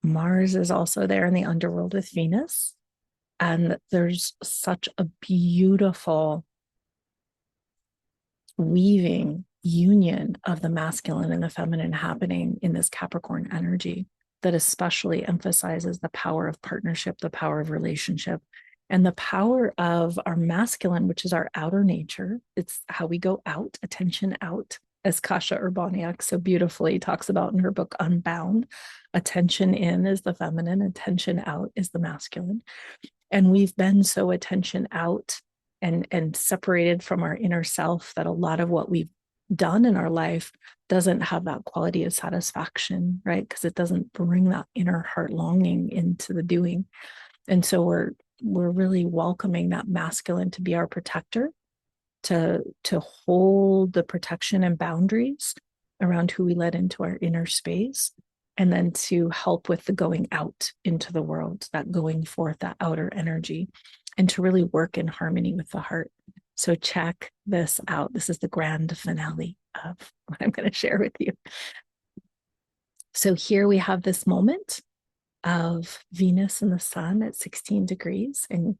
Mars is also there in the underworld with Venus. And there's such a beautiful weaving union of the masculine and the feminine happening in this Capricorn energy that especially emphasizes the power of partnership, the power of relationship, and the power of our masculine, which is our outer nature. It's how we go out, attention out, as Kasia Urbaniak so beautifully talks about in her book Unbound. Attention in is the feminine, attention out is the masculine. And we've been so attention out and separated from our inner self that a lot of what we've done in our life doesn't have that quality of satisfaction, right? Because it doesn't bring that inner heart longing into the doing. And so we're really welcoming that masculine to be our protector, to hold the protection and boundaries around who we let into our inner space, and then to help with the going out into the world, that going forth, that outer energy, and to really work in harmony with the heart. So check this out. This is the grand finale of what I'm going to share with you. So here we have this moment of Venus and the sun at 16 degrees, and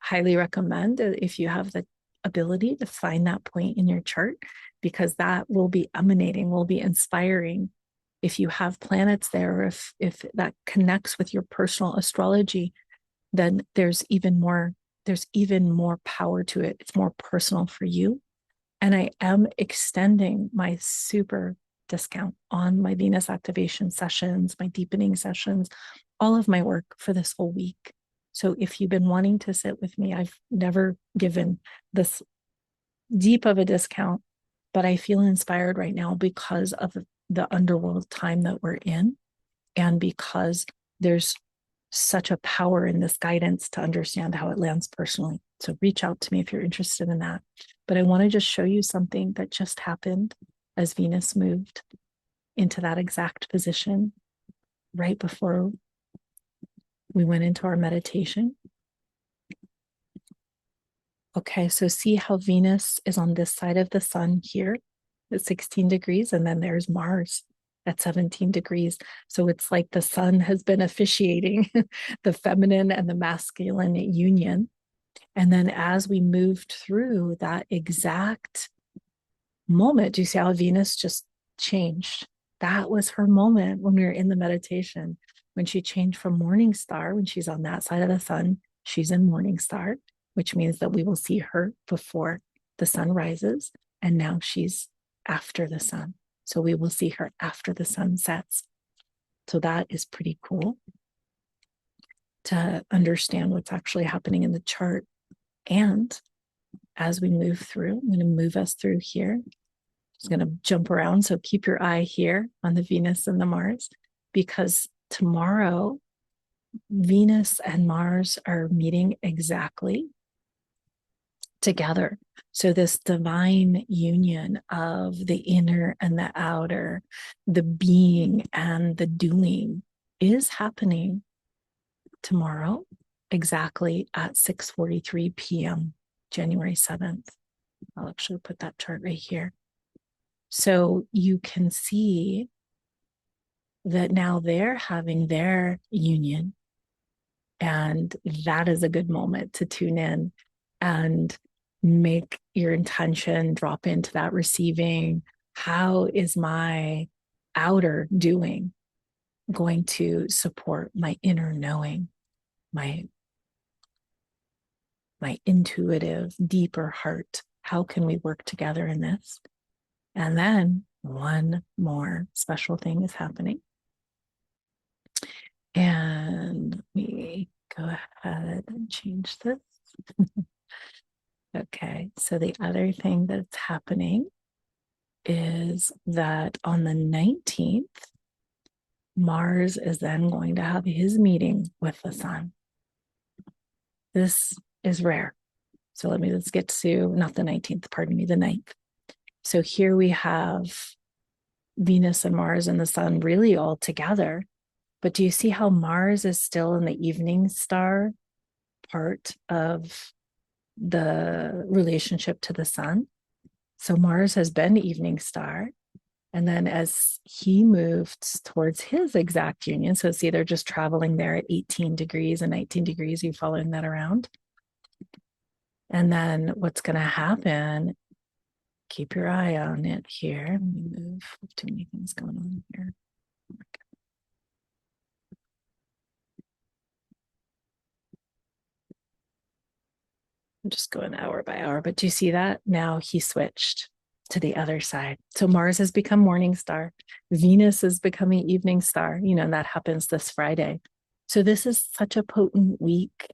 highly recommend if you have the ability to find that point in your chart, because that will be emanating, will be inspiring. If you have planets there, if that connects with your personal astrology, then there's even more power to it. It's more personal for you. And I am extending my super discount on my Venus activation sessions, my deepening sessions, all of my work for this whole week. So if you've been wanting to sit with me, I've never given this deep of a discount, but I feel inspired right now because of the underworld time that we're in, and because there's such a power in this guidance to understand how it lands personally. So reach out to me if you're interested in that. But I want to just show you something that just happened as Venus moved into that exact position right before we went into our meditation. Okay, so see how Venus is on this side of the sun here at 16 degrees, and then there's Mars at 17 degrees. So it's like the sun has been officiating the feminine and the masculine union. And then as we moved through that exact moment, do you see how Venus just changed? That was her moment when we were in the meditation, when she changed from morning star, when she's on that side of the sun, she's in morning star, which means that we will see her before the sun rises. And now she's after the sun. So we will see her after the sun sets. So that is pretty cool to understand what's actually happening in the chart. And as we move through, I'm going to move us through here. Just going to jump around. So keep your eye here on the Venus and the Mars, because tomorrow Venus and Mars are meeting exactly together. So this divine union of the inner and the outer, the being and the doing, is happening tomorrow exactly at 6:43 p.m. January 7th. I'll actually put that chart right here. So you can see that now they're having their union, and that is a good moment to tune in and make your intention drop into that receiving. How is my outer doing going to support my inner knowing, my intuitive, deeper heart? How can we work together in this? And then one more special thing is happening. And let me go ahead and change this. Okay, so the other thing that's happening is that on the 19th, Mars is then going to have his meeting with the sun. This is rare. So let's get to, not the 19th, pardon me, the 9th. So here we have Venus and Mars and the sun really all together. But do you see how Mars is still in the evening star part of the relationship to the sun? So Mars has been evening star. And then as he moved towards his exact union, so it's either just traveling there at 18 degrees and 19 degrees, you following that around. And then what's going to happen, keep your eye on it here. Let me move. Too many things going on here. I'm just going hour by hour, but do you see that? Now he switched to the other side. So Mars has become morning star. Venus is becoming evening star, and that happens this Friday. So this is such a potent week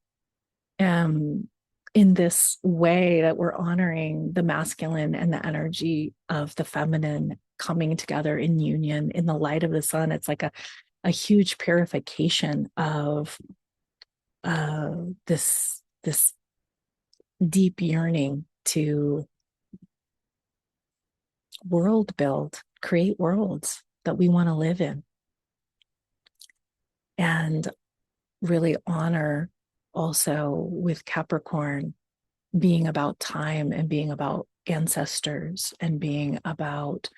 in this way that we're honoring the masculine and the energy of the feminine coming together in union in the light of the sun. It's like a huge purification of this deep yearning to world build, create worlds that we want to live in, and really honor also with Capricorn being about time and being about ancestors and being about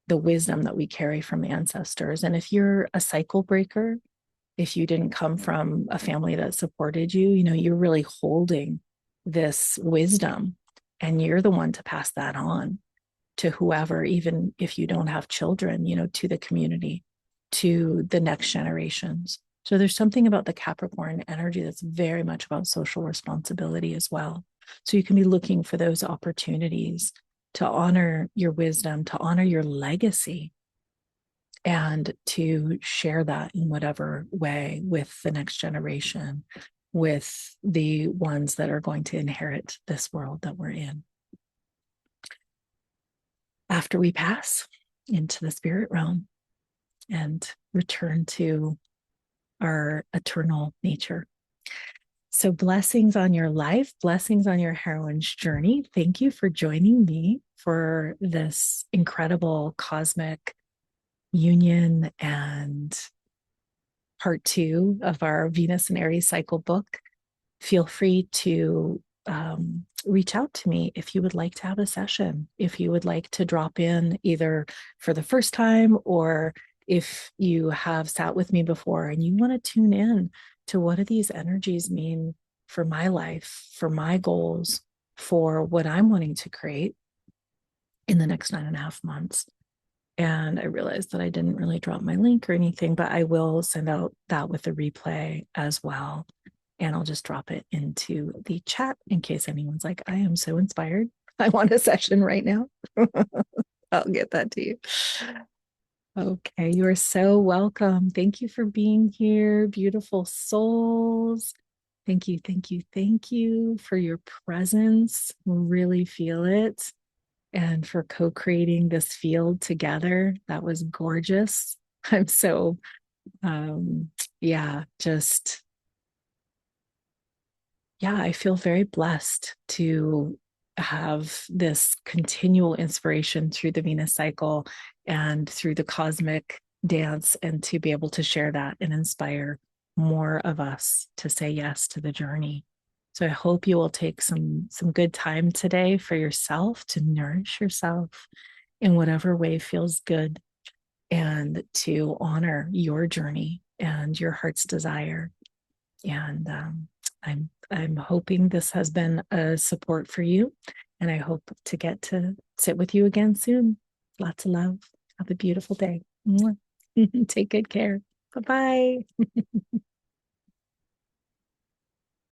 the wisdom that we carry from ancestors. And if you're a cycle breaker, if you didn't come from a family that supported you, you're really holding this wisdom, and you're the one to pass that on to whoever, even if you don't have children, to the community, to the next generations. So there's something about the Capricorn energy that's very much about social responsibility as well. So you can be looking for those opportunities to honor your wisdom, to honor your legacy, and to share that in whatever way with the next generation, with the ones that are going to inherit this world that we're in after we pass into the spirit realm and return to our eternal nature. So blessings on your life, blessings on your heroine's journey. Thank you for joining me for this incredible cosmic union and part 2 of our Venus and Aries cycle book. Feel free to reach out to me if you would like to have a session, if you would like to drop in either for the first time, or if you have sat with me before and you want to tune in to what do these energies mean for my life, for my goals, for what I'm wanting to create. in the next 9.5 months. And I realized that I didn't really drop my link or anything, but I will send out that with the replay as well. And I'll just drop it into the chat in case anyone's like, I am so inspired. I want a session right now. I'll get that to you. Okay, you are so welcome. Thank you for being here, beautiful souls. Thank you, thank you, thank you for your presence. Really feel it. And for co-creating this field together. That was gorgeous. I'm so, yeah, just, yeah, I feel very blessed to have this continual inspiration through the Venus cycle and through the cosmic dance, and to be able to share that and inspire more of us to say yes to the journey. So I hope you will take some good time today for yourself to nourish yourself in whatever way feels good, and to honor your journey and your heart's desire. And I'm hoping this has been a support for you, and I hope to get to sit with you again soon. Lots of love. Have a beautiful day. Take good care. Bye bye.